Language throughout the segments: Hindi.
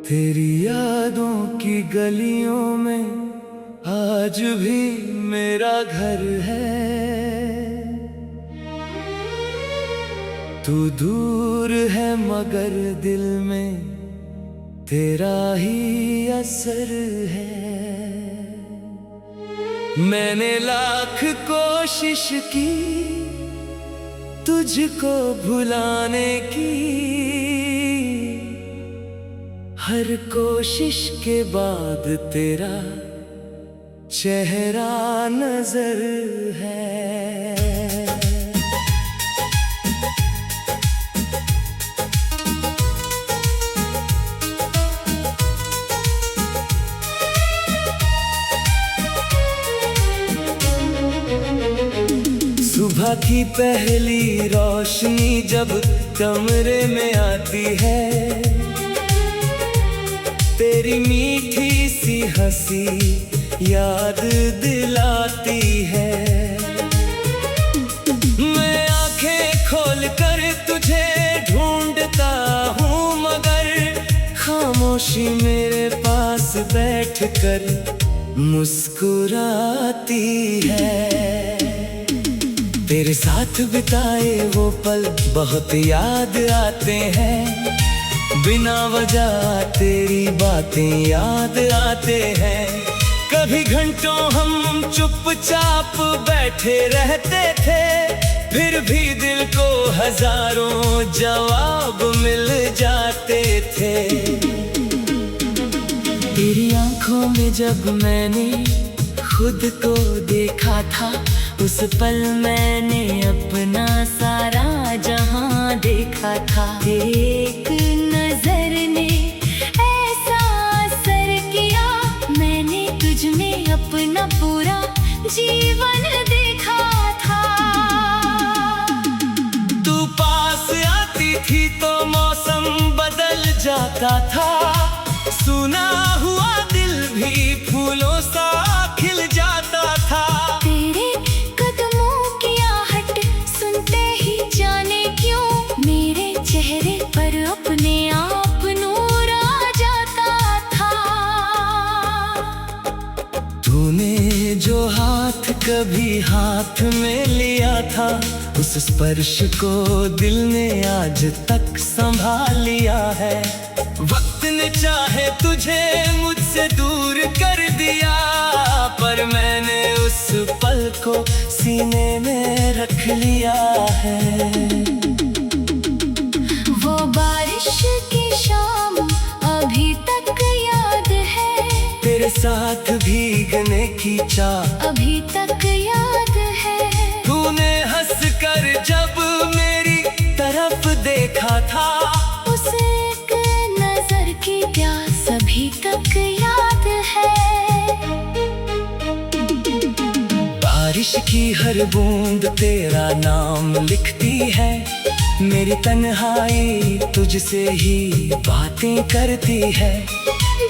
तेरी यादों की गलियों में आज भी मेरा घर है। तू दूर है मगर दिल में तेरा ही असर है। मैंने लाख कोशिश की तुझको भुलाने की, हर कोशिश के बाद तेरा चेहरा नजर है। सुबह की पहली रोशनी जब कमरे में आती है, तेरी मीठी सी हंसी याद दिलाती है। मैं आंखें खोल कर तुझे ढूंढता हूँ मगर खामोशी मेरे पास बैठकर मुस्कुराती है। तेरे साथ बिताए वो पल बहुत याद आते हैं, बिना वजह तेरी बातें याद आते हैं। कभी घंटों हम चुपचाप बैठे रहते थे, फिर भी दिल को हजारों जवाब मिल जाते थे। तेरी आंखों में जब मैंने खुद को देखा था, उस पल मैंने अपना सारा जहां देखा था। एक नजर ने ऐसा असर किया, मैंने तुझ में अपना पूरा जीवन देखा था। तू पास आती थी तो मौसम बदल जाता था, सुना हुआ दिल भी फूलों सा खिल जाता था। तेरे कदमों की आहट सुनते ही जाने क्यों मेरे चेहरे पर अपने आप नूर आ जाता था। तूने जो हाथ कभी हाथ में लिया था, उस स्पर्श को दिल ने आज तक संभाल लिया है। वक्त ने चाहे तुझे मुझसे दूर कर दिया, पर मैंने उस पल को सीने में रख लिया है। वो बारिश की शाम अभी तक याद है, तेरे साथ भीगने की चाह अभी तक याद है। तूने हंस कर जब मेरी तरफ देखा था, उस एक नजर की प्यास अभी तक याद है। बारिश की हर बूंद तेरा नाम लिखती है, मेरी तन्हाई तुझसे ही बातें करती है।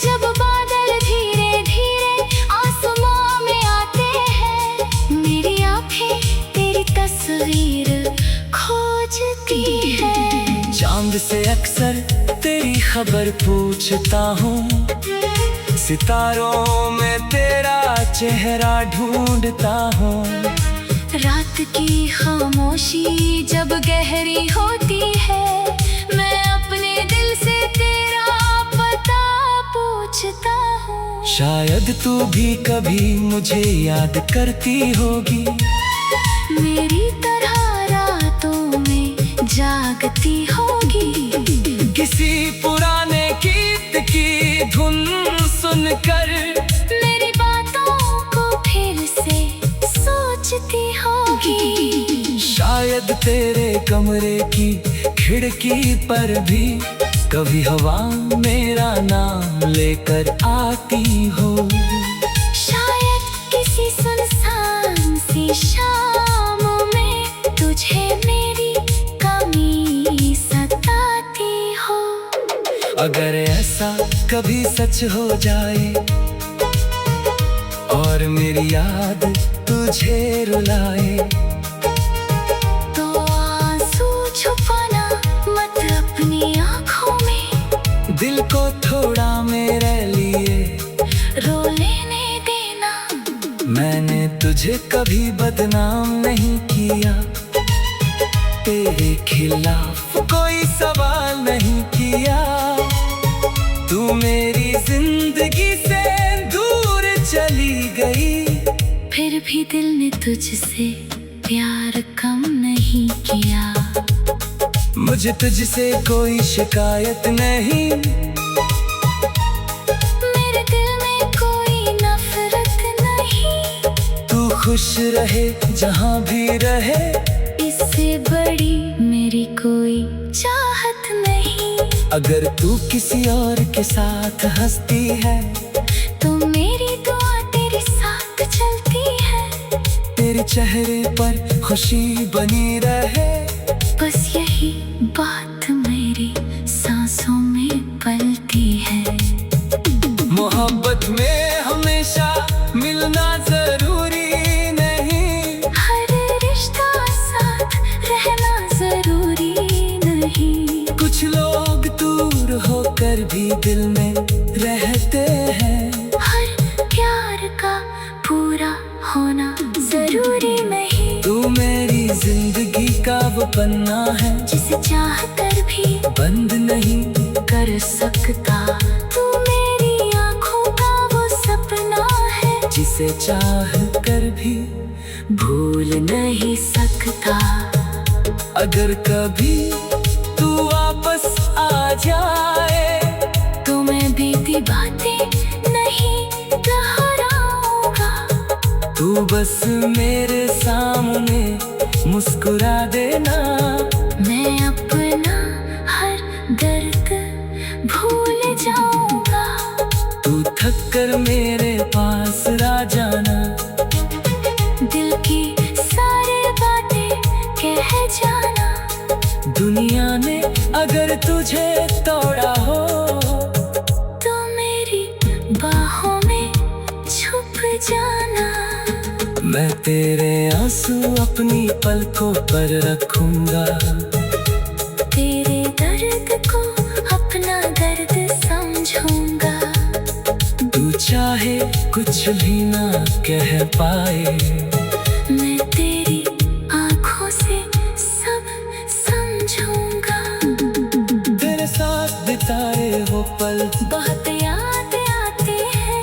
जब बादल धीरे धीरे आसमां में आते हैं, मेरी आंखें तेरी तस्वीर खोजती है। चांद से अक्सर तेरी खबर पूछता हूँ, सितारों में तेरा चेहरा ढूंढता हूँ। रात की खामोशी जब गहरी होती है, मैं अपने दिल से तेरा पता पूछता हूँ। शायद तू भी कभी मुझे याद करती होगी, मेरी तरह रातों में जागती होगी। किसी पुराने गीत की धुन सुनकर मेरी बातों को फिर से सोचती होगी। शायद तेरे कमरे की खिड़की पर भी कभी हवा मेरा नाम लेकर आती हो। शायद किसी सुनसान सी शाम में तुझे मेरी कमी सताती हो। अगर ऐसा कभी सच हो जाए और मेरी याद तुझे रुलाए, तो आंसू छुपाना मत अपनी आंखों में। दिल को थोड़ा मेरे लिए रो लेने देना। मैंने तुझे कभी बदनाम नहीं किया, तेरे खिलाफ कोई सवाल नहीं किया। तू मेरी जिंदगी से दूर चली गई, फिर भी दिल ने तुझसे प्यार कम नहीं किया। मुझे तुझसे कोई शिकायत नहीं, मेरे दिल में कोई नफरत नहीं। तू खुश रहे जहाँ भी रहे, इससे बड़ी मेरी कोई चाहत नहीं। अगर तू किसी और के साथ हंसती है तो मेरी दुआ तेरे साथ चलती है। तेरे चेहरे पर खुशी बनी रहे, बस यही बात मेरी सांसों में पलती है। मोहब्बत में हमेशा मिलना जरूरी नहीं, हर रिश्ता साथ रहना जरूरी नहीं। कुछ लोग दूर होकर भी दिल में रहते हैं। हर प्यार का पूरा होना जरूरी नहीं। तू मेरी जिंदगी का वो पन्ना है, जिसे चाह कर भी बंद नहीं कर सकता। तू मेरी आँखों का वो सपना है, जिसे चाह कर भी भूल नहीं सकता। अगर कभी तू वापस आ जाए तो मैं बीती बातें नहीं दोहराऊंगा। तू बस मेरे सामने मुस्कुरा देना, मैं अपना हर दर्द भूल जाऊंगा। तू थक कर मेरे पास आ जाना, दिल की सारी बातें कह जाना। दुनिया ने अगर तुझे तोड़ा हो तो मेरी बाहों में छुप जाना। मैं तेरे आंसू अपनी पलकों पर रखूंगा, तेरे दर्द को अपना दर्द समझूंगा। तू चाहे कुछ भी ना कह पाए, मैं तेरी आँखों से सब समझूंगा। तेरे साथ बिताए वो पल बहुत याद आते हैं।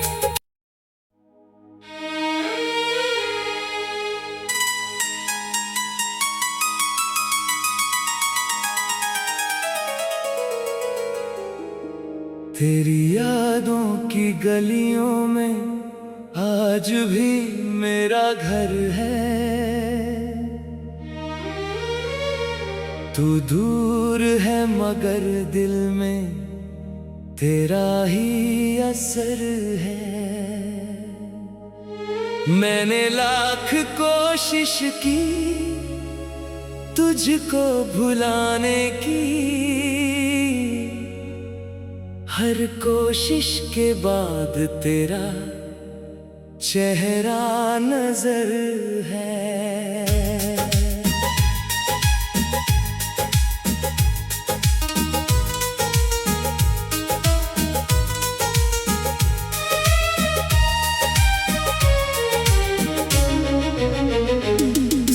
तेरी यादों की गलियों में आज भी मेरा घर है। तू दूर है मगर दिल में तेरा ही असर है। मैंने लाख कोशिश की तुझको भुलाने की, हर कोशिश के बाद तेरा चेहरा नजर है।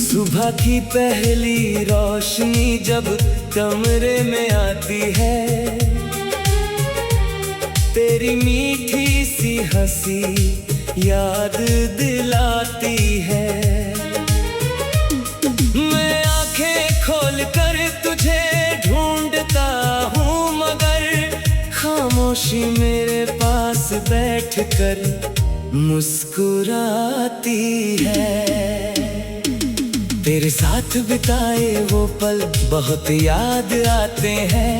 सुबह की पहली रोशनी जब कमरे में आती है, तेरी मीठी सी हंसी याद दिलाती है। मैं आंखें खोल कर तुझे ढूंढता हूँ मगर खामोशी मेरे पास बैठकर मुस्कुराती है। तेरे साथ बिताए वो पल बहुत याद आते हैं,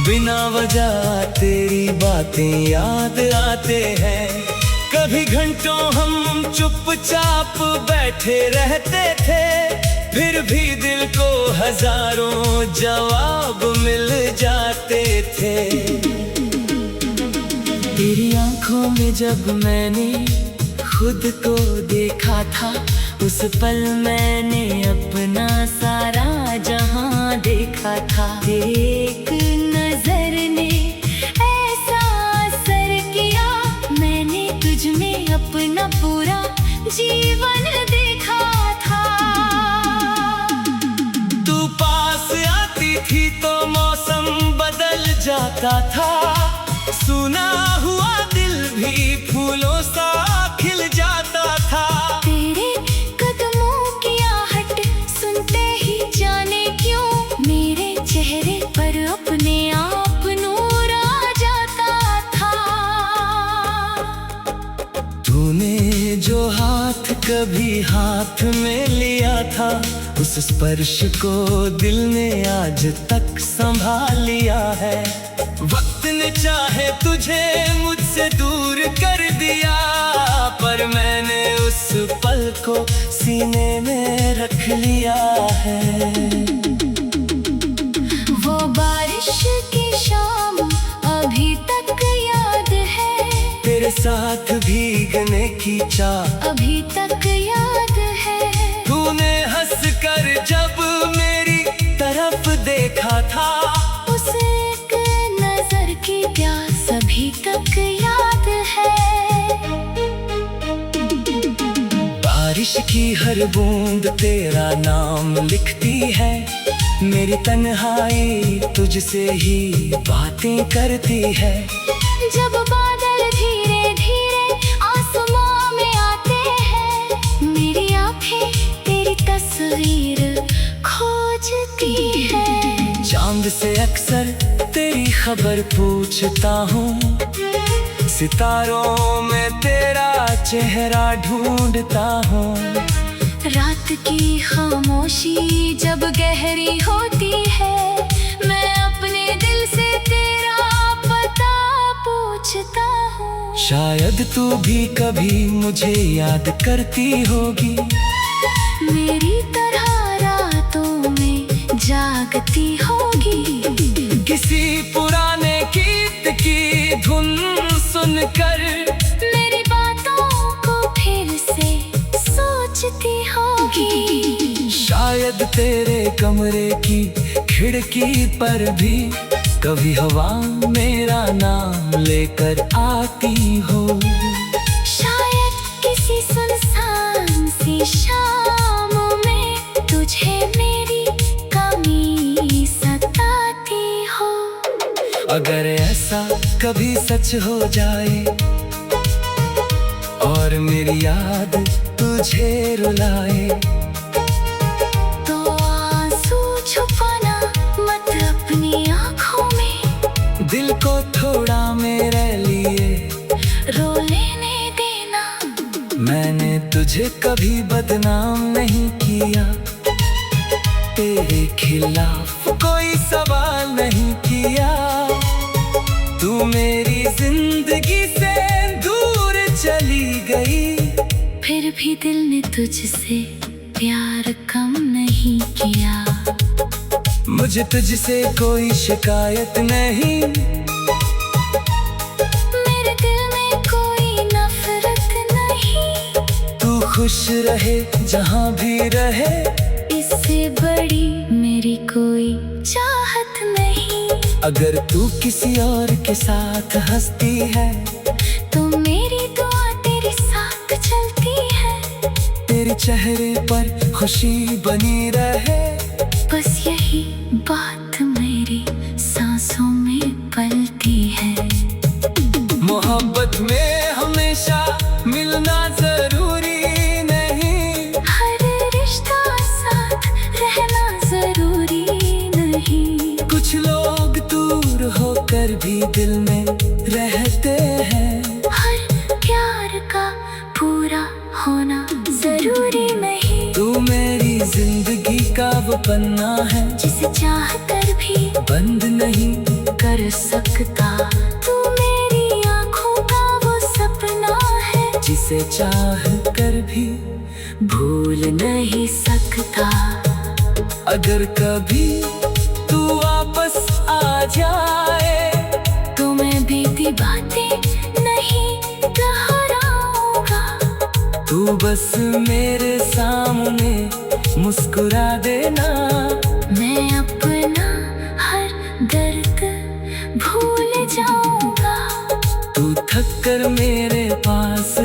बिना वजह तेरी बातें याद आते हैं। कभी घंटों हम चुपचाप बैठे रहते थे, फिर भी दिल को हजारों जवाब मिल जाते थे। तेरी आंखों में जब मैंने खुद को देखा था, उस पल मैंने अपना सारा जहां देखा था। एक नजर ने तुझ में अपना पूरा जीवन देखा था। तू पास आती थी तो मौसम बदल जाता था, सुना हुआ दिल भी फूलों सा खिल जाता था। तेरे कदमों की आहट सुनते ही जाने क्यों मेरे चेहरे पर अपने आप नूर आ जाता था। तूने जो हाथ कभी हाथ में लिया था, उस स्पर्श को दिल ने आज तक संभाल लिया है। वक्त ने चाहे तुझे मुझसे दूर कर दिया, पर मैंने उस पल को सीने में रख लिया है। वो बारिश की शाम अभी तक याद है, तेरे साथ भीगने की चाह अभी तक याद है। तूने हंस कर जब मेरी तरफ देखा था, उस एक नजर की प्यास अभी तक याद है। बारिश की हर बूंद तेरा नाम लिखती है, मेरी तन्हाई तुझसे ही बातें करती है। जब बादल धीरे धीरे आसमां में आते हैं, मेरी आंखें तेरी तस्वीर खोजती है। चांद से अक्सर तेरी खबर पूछता हूँ, सितारों में तेरा चेहरा ढूंढता हूँ। रात की खामोशी जब गहरी होती है, मैं अपने दिल से तेरा पता पूछता हूँ। शायद तू भी कभी मुझे याद करती होगी, मेरी तरह रातों में जागती होगी। किसी पुराने गीत की धुन सुनकर मेरी बातों को फिर से सोचती होगी। शायद तेरे कमरे की खिड़की पर भी कभी हवा मेरा नाम लेकर आती हो। शायद किसी सुनसान सी शाम में तुझे मेरी कमी सताती हो। अगर ऐसा कभी सच हो जाए और मेरी याद तुझे रुलाए, तो आंसू छुपाना मत अपनी आँखों में, दिल को थोड़ा मेरे लिए रो लेने देना। मैंने तुझे कभी बदनाम नहीं किया, तेरे खिलाफ कोई सवाल नहीं किया। तू मेरी जिंदगी से दूर चली गई, फिर भी दिल ने तुझसे प्यार कम नहीं किया। मुझे तुझसे कोई शिकायत नहीं, मेरे दिल में कोई नफरत नहीं। तू खुश रहे जहाँ भी रहे, इससे बड़ी मेरी कोई चाहत नहीं। अगर तू किसी और के साथ हंसती है, तो मेरी दुआ तेरे साथ चलती है। तेरे चेहरे पर खुशी बनी रहे, बस यही बात मेरी सांसों में पलती है। मोहब्बत में हमेशा मिलना जरूरी नहीं, हर रिश्ता साथ रहना जरूरी नहीं। कुछ लोग दूर होकर भी दिल में रहते हैं। हर प्यार का पूरा होना जरूरी नहीं। तू मेरी जिंदगी का वो पन्ना है, जिसे चाह कर भी बंद नहीं कर सकता। तू मेरी आँखों का वो सपना है, जिसे चाह कर भी भूल नहीं सकता। अगर कभी तू वापस आ जाए, तो मैं बीती बातें नहीं दोहराऊंगा। तू बस मेरे सामने मुस्कुरा देना। मैं अपना हर दर्द भूल जाऊंगा। तू थक कर मेरे पास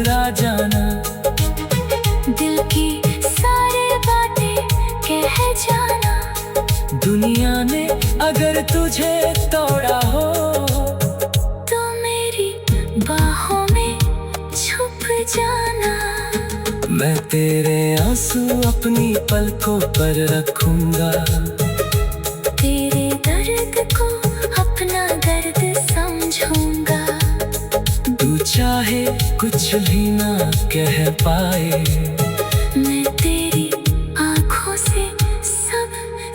तुझे तोड़ा हो तो मेरी बाहों में छुप जाना। मैं तेरे आंसू अपनी पलकों पर रखूंगा, तेरे दर्द को अपना दर्द समझूंगा। तू चाहे कुछ भी ना कह पाए, मैं तेरी आँखों से सब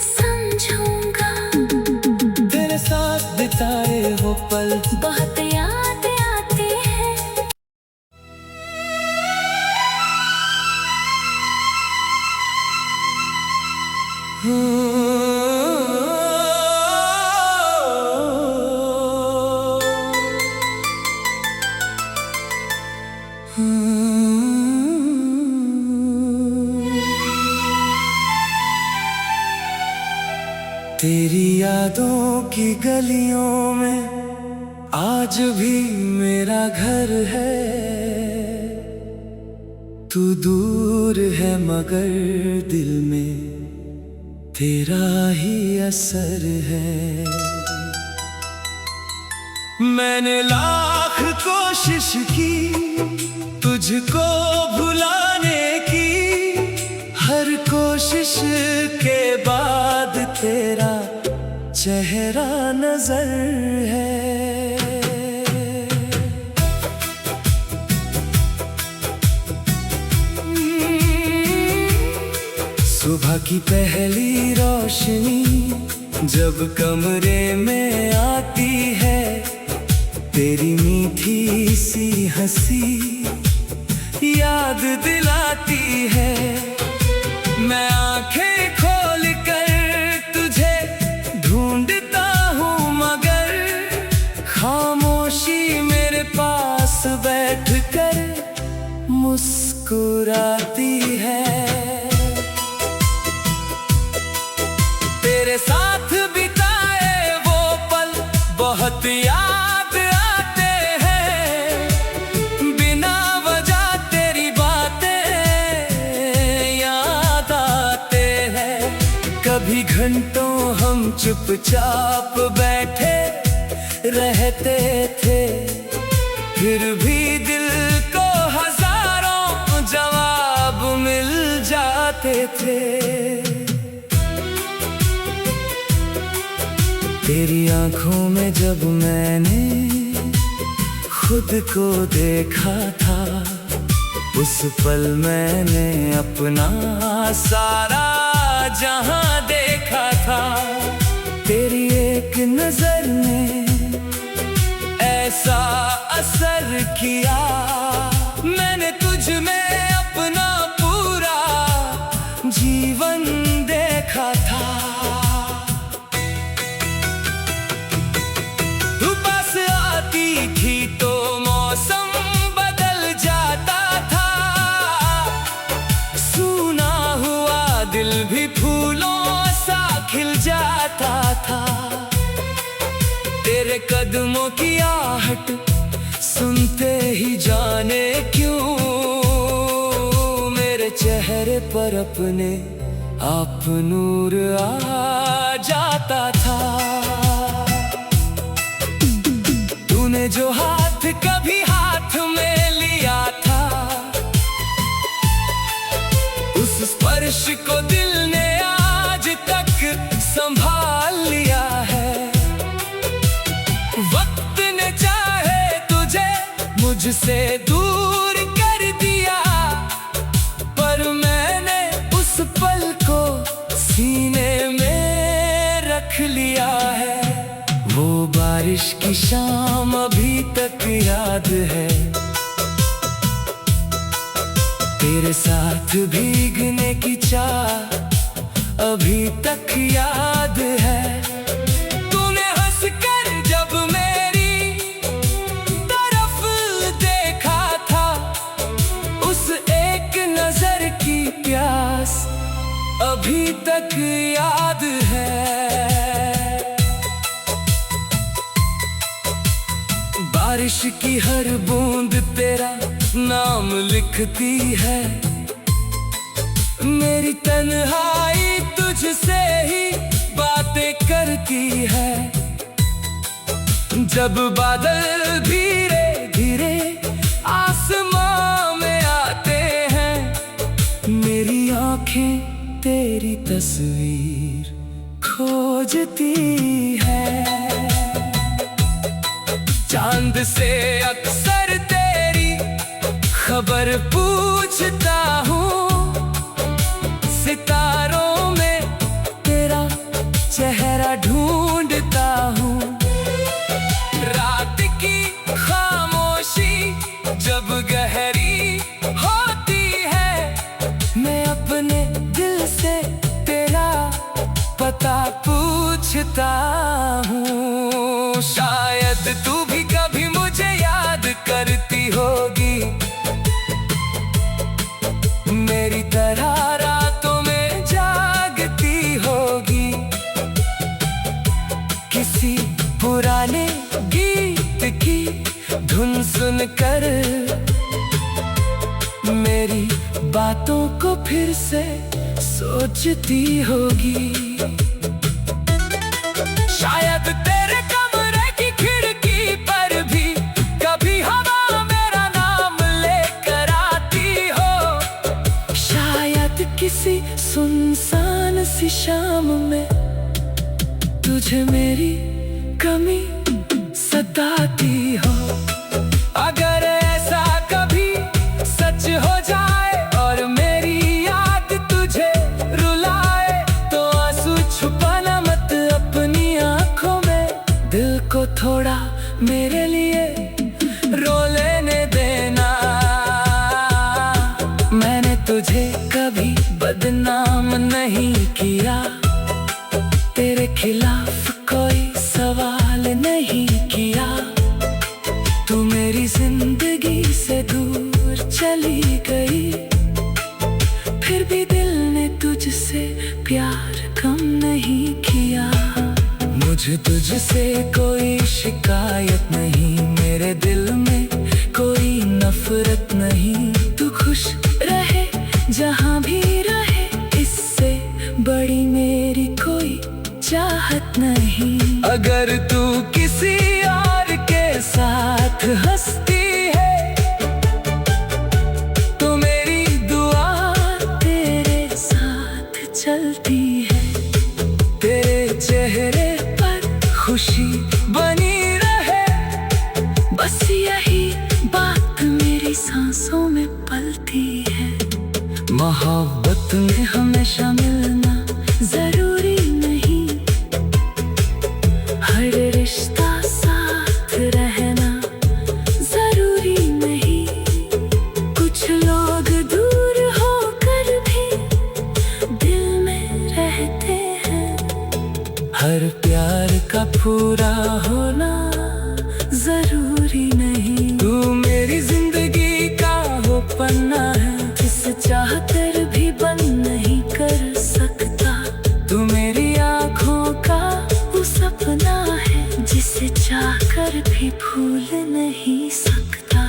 समझूंगा। तेरे साथ बिताए वो पल बहुत याद आते हैं। तेरी यादों की गलियों में आज भी मेरा घर है। तू दूर है मगर दिल में तेरा ही असर है। मैंने लाख कोशिश की तुझको भुलाने की, हर कोशिश के बाद तेरा चेहरा नजर है। सुबह की पहली रोशनी जब कमरे में आती है, तेरी मीठी सी हंसी याद दिलाती है। मैं आंखें खोल कर तुझे ढूंढता हूँ मगर खामोशी मेरे पास बैठ कर मुस्कुराती है। तेरे साथ बिताए वो पल बहुत याद आते हैं, बिना वजह तेरी बातें याद आते हैं। कभी घंटों हम चुपचाप बैठे रहते थे, फिर भी दिल को हजारों जवाब मिल जाते थे। तेरी आंखों में जब मैंने खुद को देखा था, उस पल मैंने अपना सारा जहां देखा था। तेरी एक नजर ने ऐसा असर किया, मैंने तुझ में अपना पूरा जीवन देखा था। तू पास आती थी तो मौसम बदल जाता था, सूना हुआ दिल भी फूलों सा खिल जाता था। तेरे कदमों की आहट सुनते ही जाने क्यों मेरे चेहरे पर अपने आप नूर आ जाता था। तूने जो हाथ कभी हाथ में लिया था, उस स्पर्श को दिल ने आज तक संभाल लिया है। वक्त ने चाहे तुझे मुझसे दूर कर दिया, पर मैंने उस पल को सीने में रख लिया है। वो बारिश की शाम अभी तक याद है, तेरे साथ भीगने की चाह अभी तक याद है। तूने हंसकर जब मेरी तरफ देखा था, उस एक नजर की प्यास अभी तक याद है। बारिश की हर बूंद तेरा नाम लिखती है, मेरी तन्हाई तुझसे ही बातें करती है। जब बादल धीरे धीरे आसमां में आते हैं, मेरी आंखें तेरी तस्वीर खोजती है। चांद से अक्सर तेरी खबर पूछता हूँ, सितारों में तेरा चेहरा ढूंढता हूँ। रात की खामोशी जब गहरी होती है, मैं अपने दिल से तेरा पता पूछता हूँ। शायद तू भी कभी मुझे याद करती होगी, मेरी तरह रातों में जागती होगी। किसी पुराने गीत की धुन सुनकर मेरी बातों को फिर से सोचती होगी। शायद तेरे कमरे की खिड़की पर भी कभी हवा मेरा नाम लेकर आती हो। शायद किसी सुनसान सी शाम में तुझे मेरी कमी सताती हो। अगर ऐसा कभी सच हो जाए और मेरी याद तुझे रुलाए, तो आंसू छुपाना मत अपनी आंखों में। दिल को थोड़ा मेरे लिए रो लेने देना। मैंने तुझे कभी बदनाम नहीं किया, तेरे खिलाफ कोई सवाल नहीं किया। तू मेरी जिंदगी से दूर चली गई, फिर भी दिल ने तुझसे प्यार कम नहीं किया। मुझे तुझसे कोई शिकायत नहीं, मेरे दिल में कोई नफरत नहीं। तू खुश रहे जहाँ भी रहे, इससे बड़ी मेरी कोई चाहत नहीं। अगर तू किसी और के साथ हंसती है, तो मेरी दुआ तेरे साथ चलती है। तेरे चेहरे पर खुशी बनी रहे, बस यही बात मेरी सांसों में पलती है। मोहब्बत में हमेशा मिलना जरूरी नहीं, हर रिश्ता साथ रहना जरूरी नहीं। कुछ लोग दूर होकर भी दिल में रहते हैं, हर प्यार का पूरा होना जरूरी नहीं। तू मेरी जिंदगी का वो पन्ना है, जिसे चाहकर भी बंद नहीं कर सकता। तू मेरी आँखों का वो सपना है, जिसे चाहकर भी भूल नहीं सकता।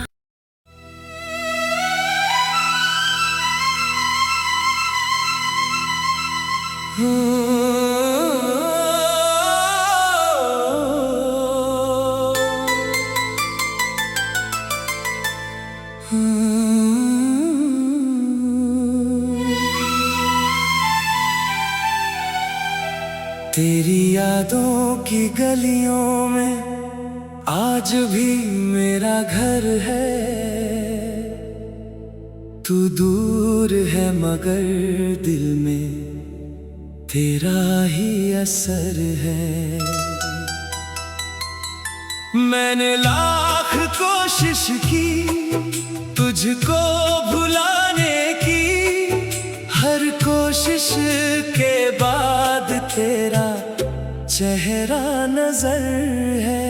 तेरी यादों की गलियों में आज भी मेरा घर है। तू दूर है मगर दिल में तेरा ही असर है। मैंने लाख कोशिश की तुझको भुलाने की, हर कोशिश के बाद तेरा चेहरा नजर है।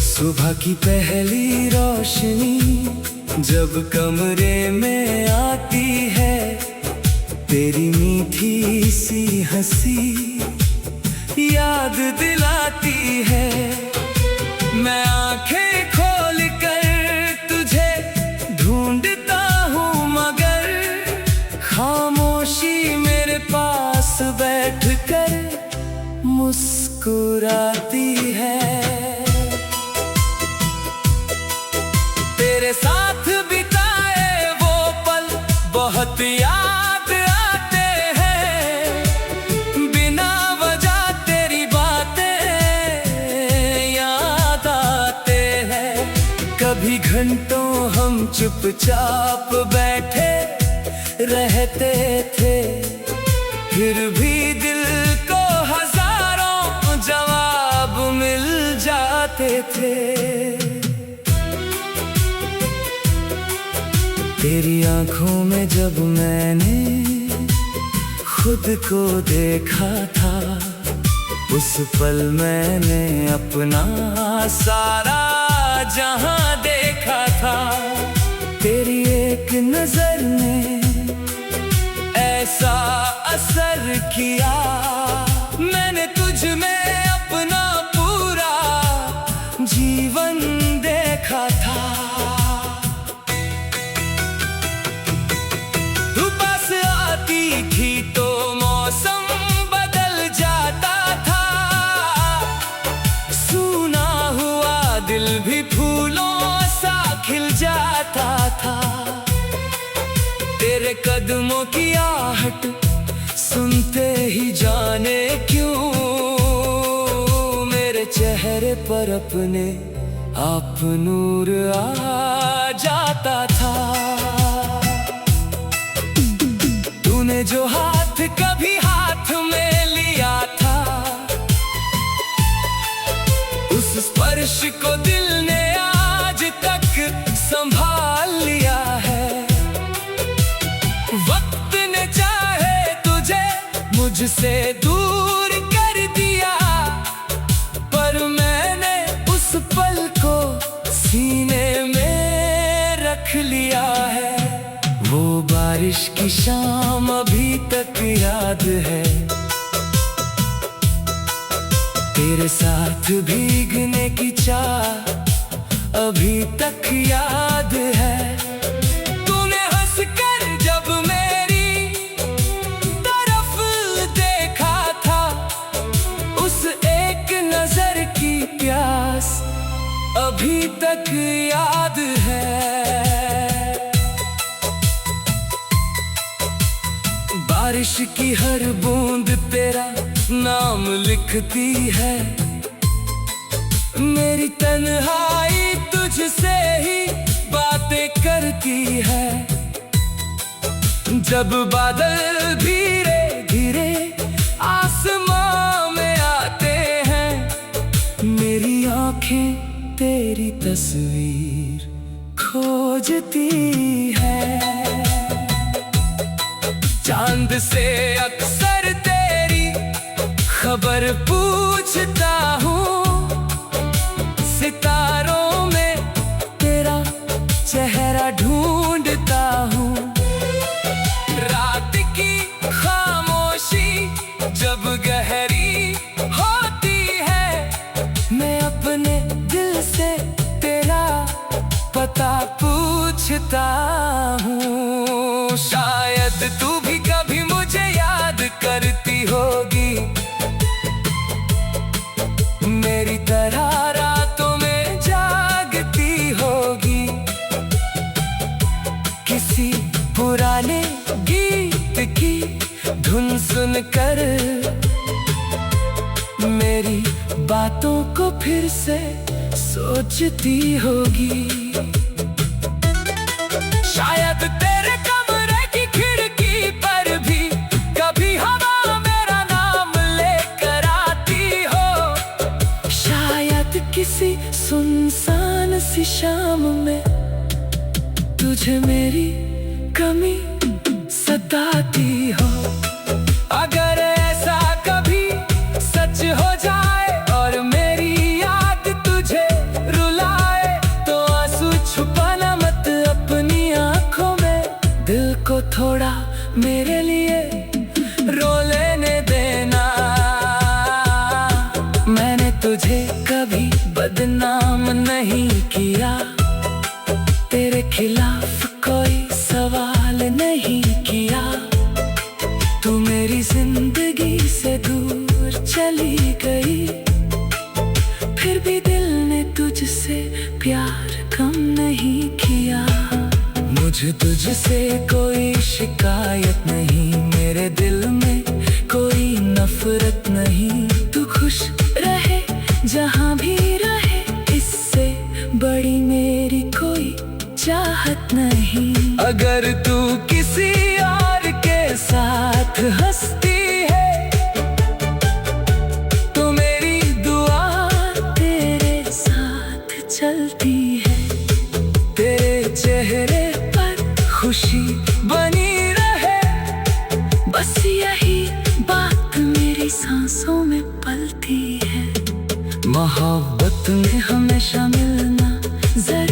सुबह की पहली रोशनी जब कमरे में आती है, तेरी मीठी सी हंसी याद दिलाती है। मैं आंखें खोल कर तुझे ढूंढता हूँ मगर मुस्कुराती है। तेरे साथ बिताए वो पल बहुत याद आते हैं, बिना वजह तेरी बातें याद आते हैं। कभी घंटों हम चुपचाप बैठे रहते थे, फिर भी दिल को हजारों जवाब मिल जाते थे। तेरी आंखों में जब मैंने खुद को देखा था, उस पल मैंने अपना सारा जहां देखा था। तेरी एक नजर ने ऐसा असर किया, मैंने तुझ में अपना पूरा जीवन देखा था। तू पास आती थी तो मौसम बदल जाता था, सूना हुआ दिल भी फूलों सा खिल जाता था। तेरे कदमों की आहट सुनते ही जाने क्यों मेरे चेहरे पर अपने आप नूर आ जाता था। तूने जो हाथ कभी हाथ में लिया था, उस स्पर्श को दिल ने आज तक संभाल लिया है। वक्त ने चाहे तुझे मुझसे दूर कर दिया, पर मैंने उस पल को सीने में रख लिया है। वो बारिश की शाम अभी तक याद है, तेरे साथ भीगने की चाह अभी तक याद है। तूने हंसकर जब मेरी तरफ देखा था, उस एक नजर की प्यास अभी तक याद है। बारिश की हर बूंद तेरा नाम लिखती है, मेरी तन्हाई तुझसे ही बातें करती है। जब बादल धीरे धीरे आसमां में आते हैं, मेरी आंखें तेरी तस्वीर खोजती है। चांद से अक्सर तेरी खबर पूछता हूँ, सितारों में तेरा चेहरा ढूंढता हूँ। रात की खामोशी जब गहरी होती है, मैं अपने दिल से तेरा पता पूछता हूँ। शायद तू भी कभी मुझे याद करती होगी, मेरी तरह रातों में जागती होगी। किसी पुराने गीत की धुन सुनकर मेरी बातों को फिर से सोचती होगी। शायद तेरे कमरे की खिड़की पर भी कभी हवा मेरा नाम लेकर आती हो। शायद किसी सुनसान सी शाम में तुझे मेरी कमी सताती हो। अगर ऐसा कभी सच हो जाए और मेरी याद तुझे रुलाए, तो आंसू छुपाना मत अपनी आंखों में, दिल को थोड़ा मेरे लिए रो लेने देना। मैंने तुझे कभी बदनाम नहीं किया, तेरे खिलाफ कोई सवाल नहीं किया। तू मेरी जिंदगी गई, फिर भी दिल ने तुझसे प्यार कम नहीं किया। मुझे तुझसे कोई शिकायत नहीं, मेरे दिल में कोई नफरत नहीं। तू खुश रहे जहाँ भी रहे, इससे बड़ी मेरी कोई चाहत नहीं। अगर तू किसी और के साथ हंसती है तो मेरी दुआ तेरे साथ चलती है। तेरे चेहरे पर खुशी बनी रहे, बस यही बात मेरी सांसों में पलती है। मोहब्बत में हमेशा मिलना जरूरी